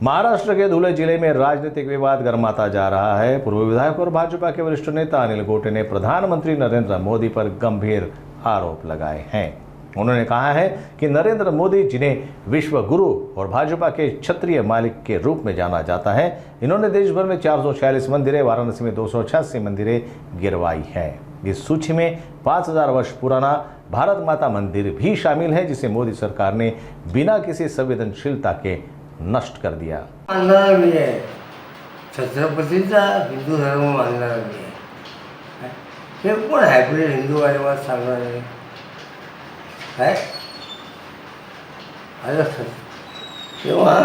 महाराष्ट्र के धुले जिले में राजनीतिक विवाद गर्माता जा रहा है। पूर्व विधायक और भाजपा के वरिष्ठ नेता अनिल गोटे ने प्रधानमंत्री नरेंद्र मोदी पर गंभीर आरोप लगाए हैं। उन्होंने कहा है कि नरेंद्र मोदी, जिन्हें विश्व गुरु और भाजपा के क्षत्रिय मालिक के रूप में जाना जाता है, इन्होंने देश भर में 446 मंदिरें, वाराणसी में 286 मंदिरें गिरवाई हैं। इस सूची में 5000 वर्ष पुराना भारत माता मंदिर भी शामिल है, जिसे मोदी सरकार ने बिना किसी संवेदनशीलता के नष्ट कर दिया। मानणारा मी आहे, छत्रपतीचा हिंदू धर्म मानणारा मी आहे। हे कोण हायब्रिड हिंदूवाद सांगणार आहे? तेव्हा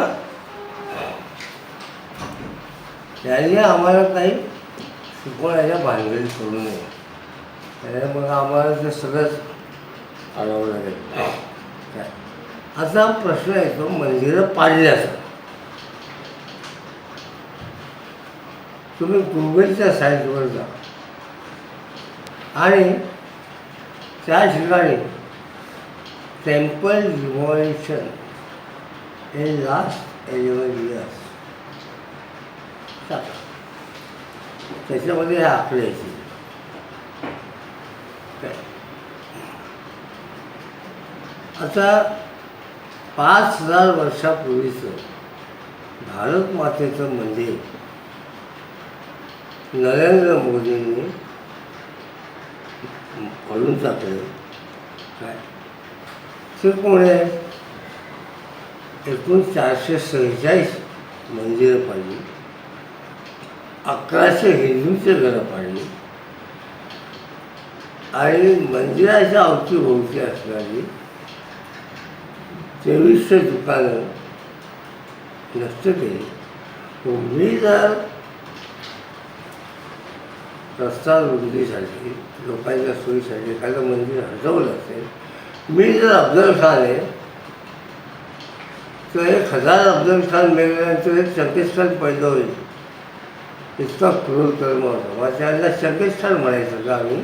त्यांनी आम्हाला काही शिकवण्याच्या भानगडीत करू नये, त्याने मग आम्हाला ते सगळंच अडवलं लागेल। असा प्रश्न येतो मंदिरं पाडल्याचा। तुम्ही गुगलच्या साईटवर जा आणि त्या ठिकाणी temple demolition in last 11 years टाका, त्याच्यामध्ये हे आकडे येतील। आता 5000 वर्षापूर्वीचं भारत मातेचं मंदिर नरेंद्र मोदींनी पळून टाकलं। काय ते कोण आहे? एकूण 446 मंदिरं पाडली, 1100 हिंदूंचे घरं पाडली आणि मंदिराच्या अवतीभोवती असणारी 2300 दुकानं नष्ट केली। तुम्ही जर रस्ता रुंदीसाठी, लोकांच्या सोयीसाठी एखादं मंदिर हटवलं असेल, मी जर अफजल खान आहे तर 1000 अफजल खान मेल्यानंतर एक चंगेज खान पैदा होईल, इतका क्रूर कर्म होता। मग त्याला चंगेज खान म्हणायचं का आम्ही?